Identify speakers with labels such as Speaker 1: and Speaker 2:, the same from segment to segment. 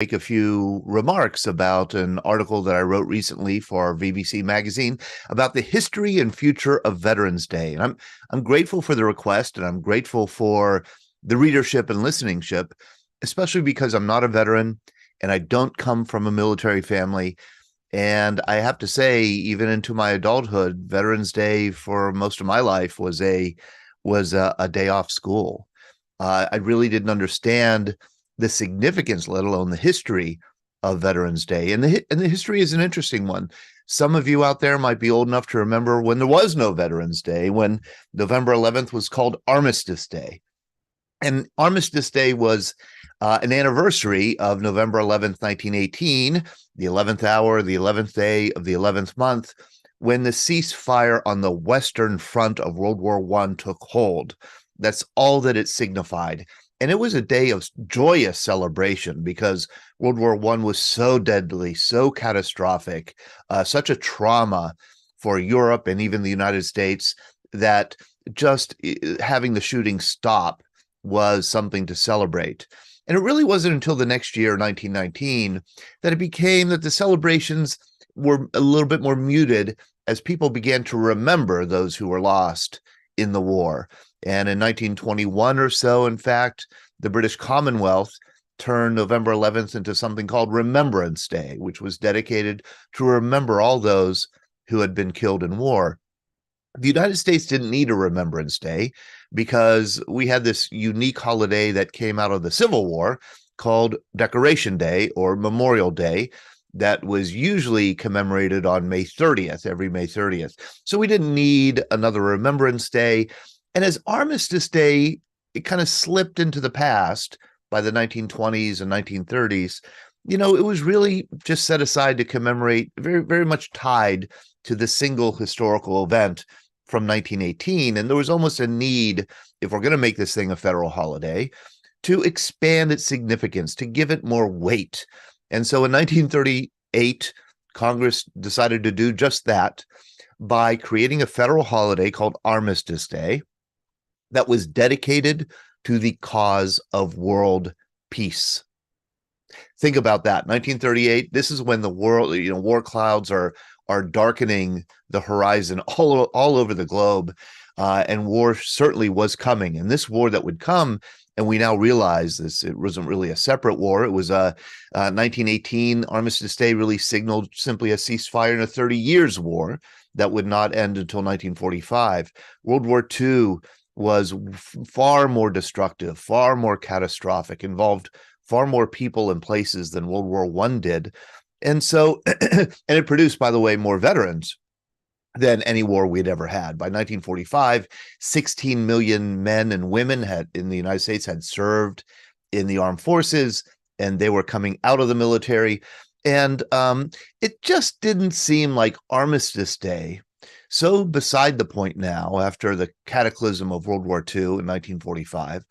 Speaker 1: make a few remarks about an article that I wrote recently for VBC magazine about the history and future of Veterans Day. And I'm grateful for the request, and I'm grateful for the readership and listeningship, especially because I'm not a veteran and I don't come from a military family. And I have to say, even into my adulthood, Veterans Day for most of my life was a day off school. I really didn't understand the significance, let alone the history of Veterans Day. And the history is an interesting one. Some of you out there might be old enough to remember when there was no Veterans Day, when November 11th was called Armistice Day. And Armistice Day was an anniversary of November 11th, 1918, the 11th hour, the 11th day of the 11th month, when the ceasefire on the Western Front of World War I took hold. That's all that it signified. And it was a day of joyous celebration because World War I was so deadly, so catastrophic, such a trauma for Europe and even the United States that just having the shooting stop was something to celebrate. And it really wasn't until the next year, 1919, that it became that the celebrations were a little bit more muted as people began to remember those who were lost in the war. And in 1921 or so, in fact, the British Commonwealth turned November 11th into something called Remembrance Day, which was dedicated to remember all those who had been killed in war. The United States didn't need a Remembrance Day because we had this unique holiday that came out of the Civil War called Decoration Day or Memorial Day that was usually commemorated on May 30th, every May 30th. So we didn't need another Remembrance Day. And as Armistice Day, it kind of slipped into the past by the 1920s and 1930s. It was really just set aside to commemorate, very, very much tied to the single historical event from 1918. And there was almost a need, if we're going to make this thing a federal holiday, to expand its significance, to give it more weight. And so in 1938, Congress decided to do just that by creating a federal holiday called Armistice Day that was dedicated to the cause of world peace. Think about that. 1938, this is when the world, war clouds are darkening the horizon all over the globe, and war certainly was coming. And this war that would come, and we now realize this, it wasn't really a separate war. It was 1918 Armistice Day really signaled simply a ceasefire in a 30 years war that would not end until 1945. World War II was far more destructive, far more catastrophic, involved far more people and places than World War I did. And so, and it produced, by the way, more veterans than any war we'd ever had. By 1945, 16 million men and women in the United States had served in the armed forces, and they were coming out of the military. And it just didn't seem like Armistice Day, so beside the point now, after the cataclysm of World War II in 1945,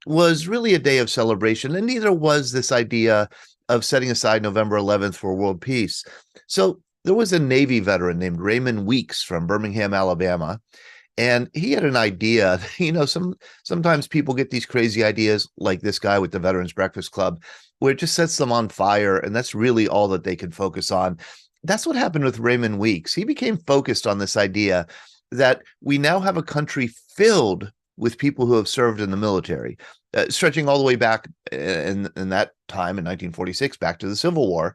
Speaker 1: was really a day of celebration, and neither was this idea of setting aside November 11th for world peace. So there was a Navy veteran named Raymond Weeks from Birmingham, Alabama, and he had an idea. Sometimes people get these crazy ideas like this guy with the Veterans Breakfast Club, where it just sets them on fire, and that's really all that they can focus on. That's what happened with Raymond Weeks. He became focused on this idea that we now have a country filled with people who have served in the military, stretching all the way back in that time in 1946, back to the Civil War.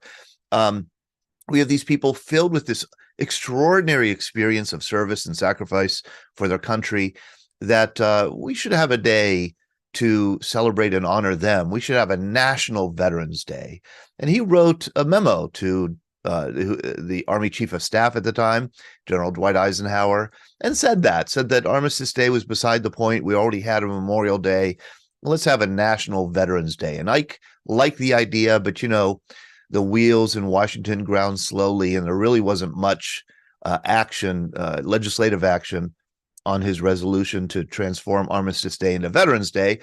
Speaker 1: We have these people filled with this extraordinary experience of service and sacrifice for their country that we should have a day to celebrate and honor them. We should have a National Veterans Day. And he wrote a memo to the Army Chief of Staff at the time, General Dwight Eisenhower, and said that Armistice Day was beside the point. We already had a Memorial Day. Let's have a National Veterans Day. And Ike liked the idea, but the wheels in Washington ground slowly, and there really wasn't much legislative action on his resolution to transform Armistice Day into Veterans Day.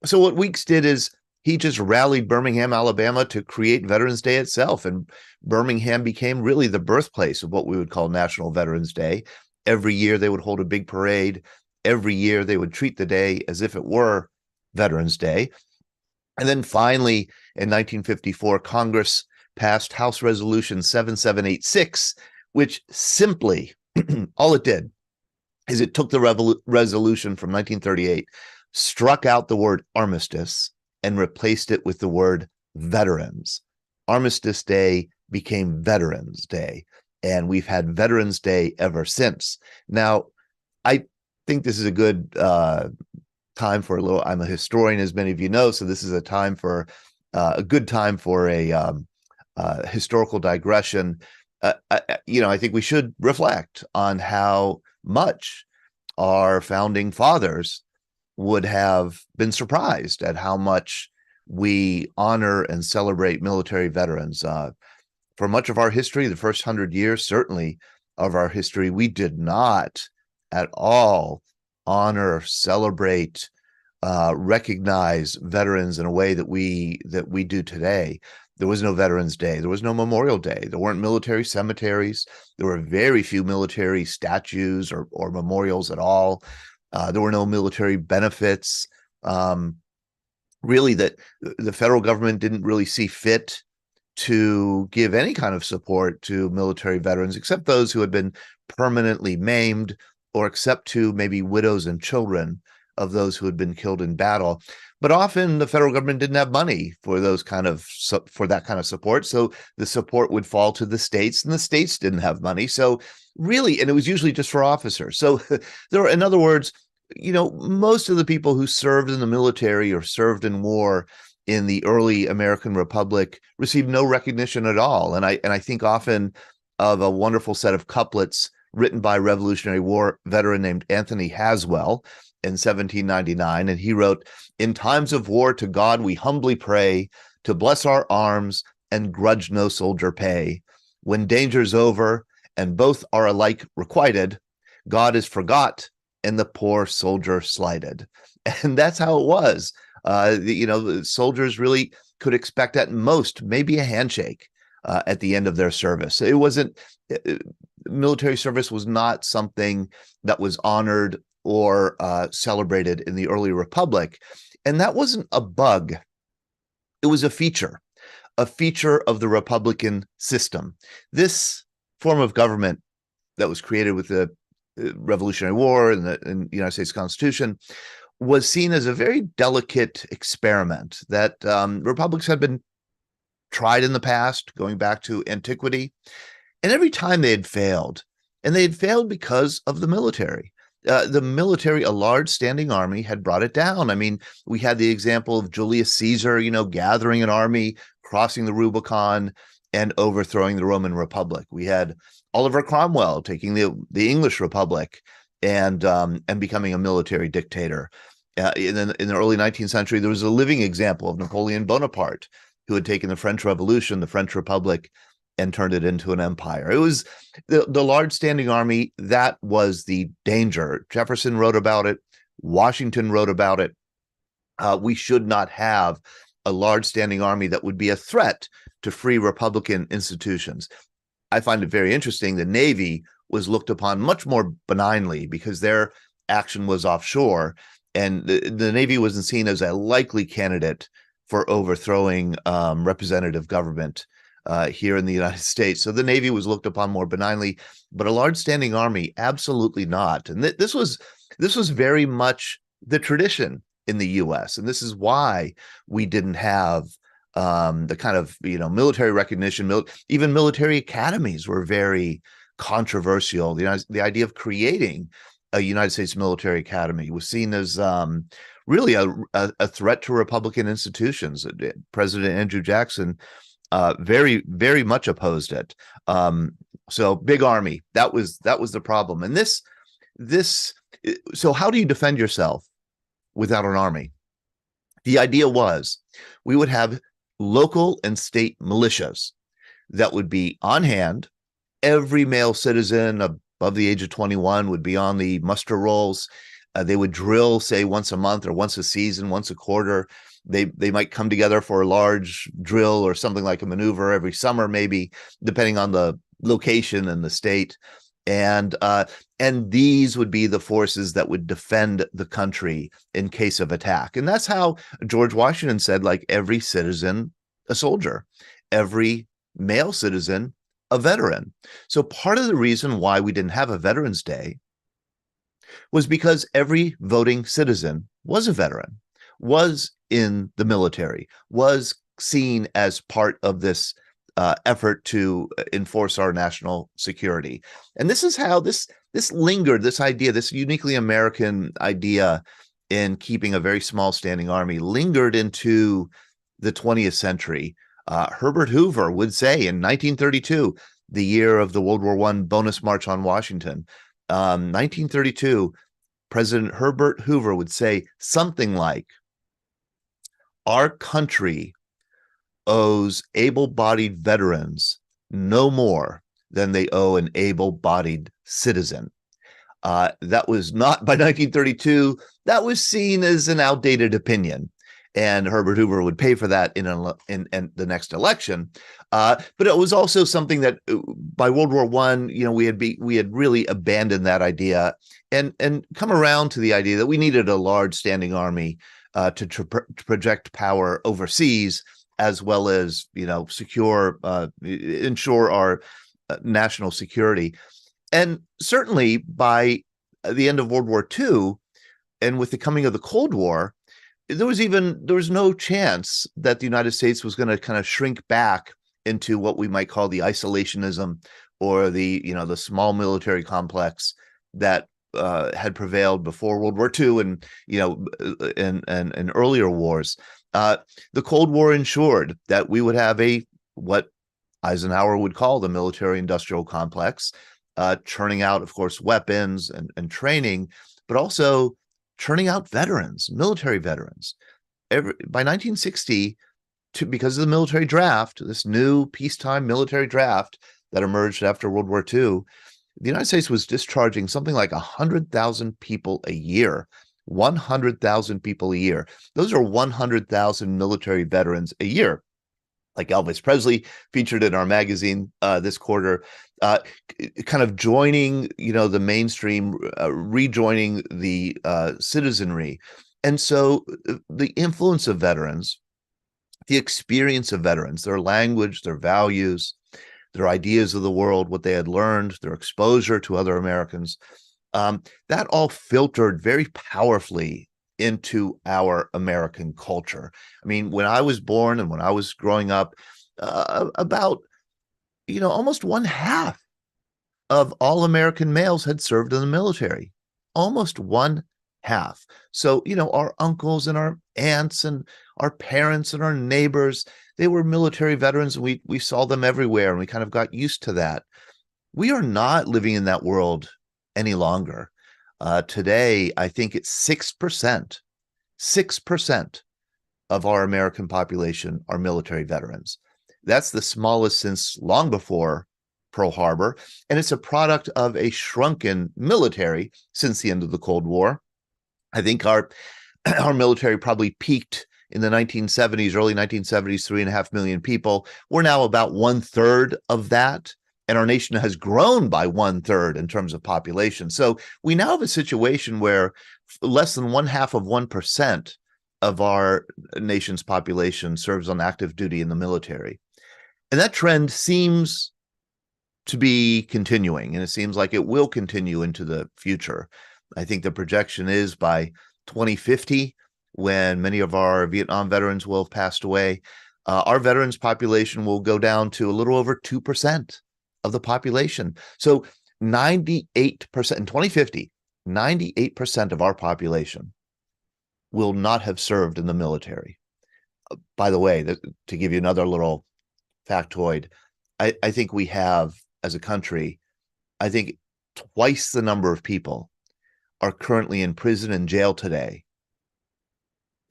Speaker 1: So what Weeks did is he just rallied Birmingham, Alabama to create Veterans Day itself. And Birmingham became really the birthplace of what we would call National Veterans Day. Every year they would hold a big parade. Every year they would treat the day as if it were Veterans Day. And then finally, in 1954, Congress passed House Resolution 7786, which simply, all it did is it took the resolution from 1938, struck out the word armistice, and replaced it with the word veterans. Armistice Day became Veterans Day, and we've had Veterans Day ever since. Now, I think this is a good time for a little. I'm a historian, as many of you know, so this is a time for a good time for a historical digression. I think we should reflect on how much our founding fathers would have been surprised at how much we honor and celebrate military veterans. For much of our history, the first 100 years, certainly of our history, we did not at all honor, celebrate, recognize veterans in a way that we do today. There was no Veterans Day. There was no Memorial Day. There weren't military cemeteries. There were very few military statues or memorials at all. There were no military benefits. Really, that the federal government didn't really see fit to give any kind of support to military veterans, except those who had been permanently maimed, or except to maybe widows and children of those who had been killed in battle. But often the federal government didn't have money for those for that kind of support. So the support would fall to the states, and the states didn't have money. So really, and it was usually just for officers. So there were, in other words, most of the people who served in the military or served in war in the early American Republic received no recognition at all. And I think often of a wonderful set of couplets written by Revolutionary War veteran named Anthony Haswell in 1799, and he wrote, "In times of war to God we humbly pray, to bless our arms and grudge no soldier pay. When danger's over and both are alike requited, God is forgot and the poor soldier slighted." And that's how it was. The soldiers really could expect at most maybe a handshake at the end of their service. It wasn't, military service was not something that was honored or celebrated in the early republic. And that wasn't a bug. It was a feature of the Republican system. This form of government that was created with the Revolutionary War and the United States Constitution was seen as a very delicate experiment that republics had been tried in the past, going back to antiquity. And every time they had failed, and they had failed because of the military. The military, a large standing army, had brought it down. I mean, we had the example of Julius Caesar, gathering an army, crossing the Rubicon, and overthrowing the Roman Republic. We had Oliver Cromwell taking the English Republic and becoming a military dictator. In the early 19th century, there was a living example of Napoleon Bonaparte, who had taken the French Revolution, the French Republic, and turned it into an empire. It was the large standing army that was the danger. Jefferson wrote about it. Washington wrote about it. We should not have a large standing army that would be a threat to free Republican institutions. I find it very interesting. The Navy was looked upon much more benignly because their action was offshore, and the Navy wasn't seen as a likely candidate for overthrowing representative government here in the United States. So the Navy was looked upon more benignly, but a large standing army, absolutely not. And this was very much the tradition in the U.S. And this is why we didn't have the kind of military recognition. Even military academies were very controversial. The idea of creating a United States military academy was seen as really a threat to Republican institutions. President Andrew Jackson very, very much opposed it. So big army, that was the problem. And so how do you defend yourself without an army? The idea was we would have local and state militias that would be on hand. Every male citizen above the age of 21 would be on the muster rolls. They would drill, say, once a month or once a season, once a quarter. They might come together for a large drill or something like a maneuver every summer, maybe, depending on the location and the state. And these would be the forces that would defend the country in case of attack. And that's how George Washington said, like, every citizen a soldier, every male citizen a veteran. So part of the reason why we didn't have a Veterans Day was because every voting citizen was a veteran, was in the military, was seen as part of this effort to enforce our national security. And this is how this lingered, this idea, this uniquely American idea in keeping a very small standing army lingered into the 20th century. Herbert Hoover would say in 1932, the year of the World War I bonus march on Washington, 1932, President Herbert Hoover would say something like, "Our country owes able-bodied veterans no more than they owe an able-bodied citizen." That was not, by 1932, that was seen as an outdated opinion. And Herbert Hoover would pay for that in the next election. But it was also something that by World War I, we had really abandoned that idea and come around to the idea that we needed a large standing army to project power overseas, as well as ensure our national security. And certainly by the end of World War II, and with the coming of the Cold War, there was no chance that the United States was going to kind of shrink back into what we might call the isolationism or the small military complex that had prevailed before World War II and in earlier wars. The Cold War ensured that we would have what Eisenhower would call the military-industrial complex, churning out, of course, weapons and training, but also churning out veterans, military veterans. By 1960, because of the military draft, this new peacetime military draft that emerged after World War II, the United States was discharging something like 100,000 people a year. 100,000 people a year. Those are 100,000 military veterans a year. Like Elvis Presley featured in our magazine this quarter, kind of joining, the mainstream, rejoining the citizenry. And so the influence of veterans, the experience of veterans, their language, their values, their ideas of the world, what they had learned, their exposure to other Americans, that all filtered very powerfully into our American culture. I mean, when I was born and when I was growing up, about, almost one half of all American males had served in the military. Almost one half. So, our uncles and our aunts and our parents and our neighbors, they were military veterans, and we saw them everywhere, and we kind of got used to that. We are not living in that world any longer. Today, I think it's 6%. 6% of our American population are military veterans. That's the smallest since long before Pearl Harbor, and it's a product of a shrunken military since the end of the Cold War. I think our military probably peaked in the 1970s, early 1970s, 3.5 million people. We're now about 1/3 of that. And our nation has grown by 1/3 in terms of population. So we now have a situation where less than 0.5% of our nation's population serves on active duty in the military. And that trend seems to be continuing, and it seems like it will continue into the future. I think the projection is by 2050, when many of our Vietnam veterans will have passed away, our veterans population will go down to a little over 2% of the population. So 98% in 2050, 98% of our population will not have served in the military. By the way, to give you another little factoid, I think we have, as a country, I think twice the number of people are currently in prison and jail today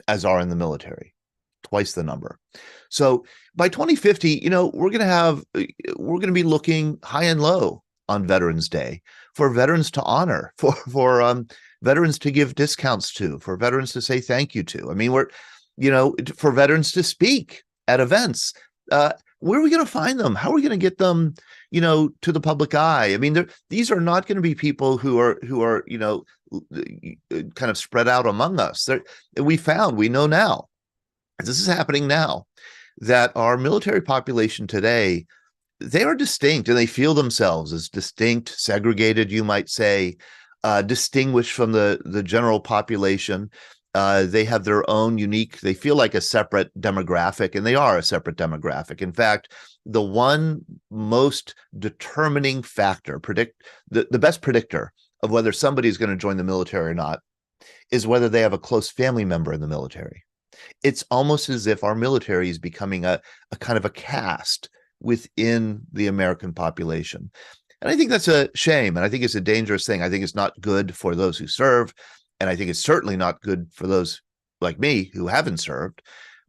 Speaker 1: as are in the military. Twice the number. So by 2050, we're going to be looking high and low on Veterans Day for veterans to honor, for veterans to give discounts to, for veterans to say thank you to. I mean, for veterans to speak at events. Where are we going to find them? How are we going to get them, to the public eye? I mean, these are not going to be people who are, kind of spread out among us. We know now. This is happening now. that our military population today, they are distinct and they feel themselves as distinct, segregated, you might say, distinguished from the general population. They have their own unique, they feel like a separate demographic, and they are a separate demographic. In fact, the one most determining factor, the best predictor of whether somebody is going to join the military or not is whether they have a close family member in the military. It's almost as if our military is becoming a kind of a caste within the American population. And I think that's a shame. And I think it's a dangerous thing. I think it's not good for those who serve. And I think it's certainly not good for those like me who haven't served,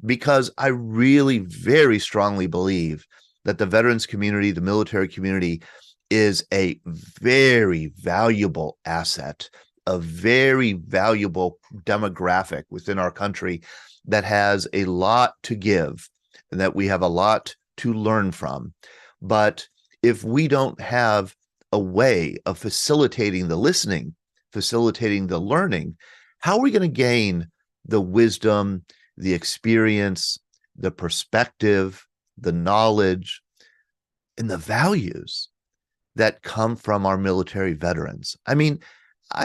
Speaker 1: because I really very strongly believe that the veterans community, the military community, is a very valuable asset, a very valuable demographic within our country that has a lot to give and that we have a lot to learn from. But if we don't have a way of facilitating the listening, facilitating the learning, how are we going to gain the wisdom, the experience, the perspective, the knowledge, and the values that come from our military veterans? I mean,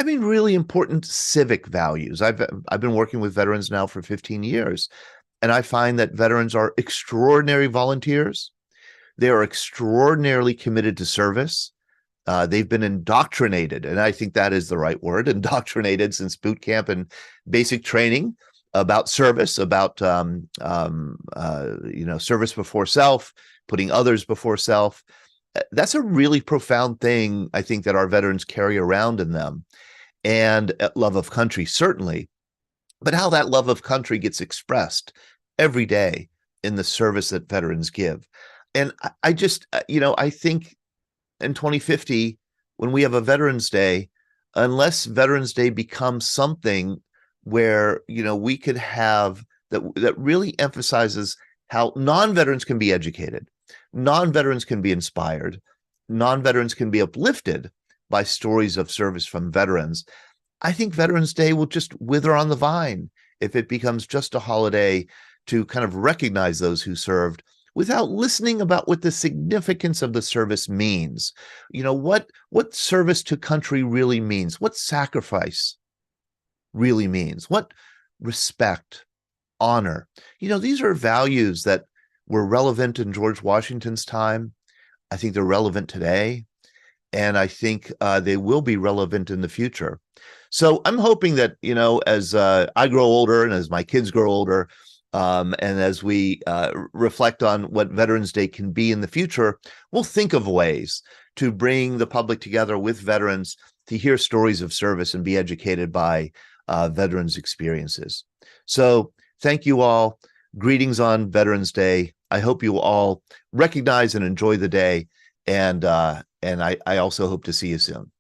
Speaker 1: really important civic values. I've been working with veterans now for 15 years, and I find that veterans are extraordinary volunteers. They are extraordinarily committed to service. They've been indoctrinated, and I think that is the right word, indoctrinated since boot camp and basic training about service, about service before self, putting others before self. That's a really profound thing, I think, that our veterans carry around in them, and love of country, certainly, but how that love of country gets expressed every day in the service that veterans give. And I just, I think in 2050, when we have a Veterans Day, unless Veterans Day becomes something where, we could have that really emphasizes how non-veterans can be educated, non-veterans can be inspired, non-veterans can be uplifted by stories of service from veterans, I think Veterans Day will just wither on the vine if it becomes just a holiday to kind of recognize those who served without listening about what the significance of the service means. What service to country really means, what sacrifice really means, what respect, honor. These are values that were relevant in George Washington's time. I think they're relevant today, and I think they will be relevant in the future. So I'm hoping that, as I grow older and as my kids grow older, and as we reflect on what Veterans Day can be in the future, we'll think of ways to bring the public together with veterans to hear stories of service and be educated by veterans' experiences. So thank you all. Greetings on Veterans Day. I hope you all recognize and enjoy the day. And I also hope to see you soon.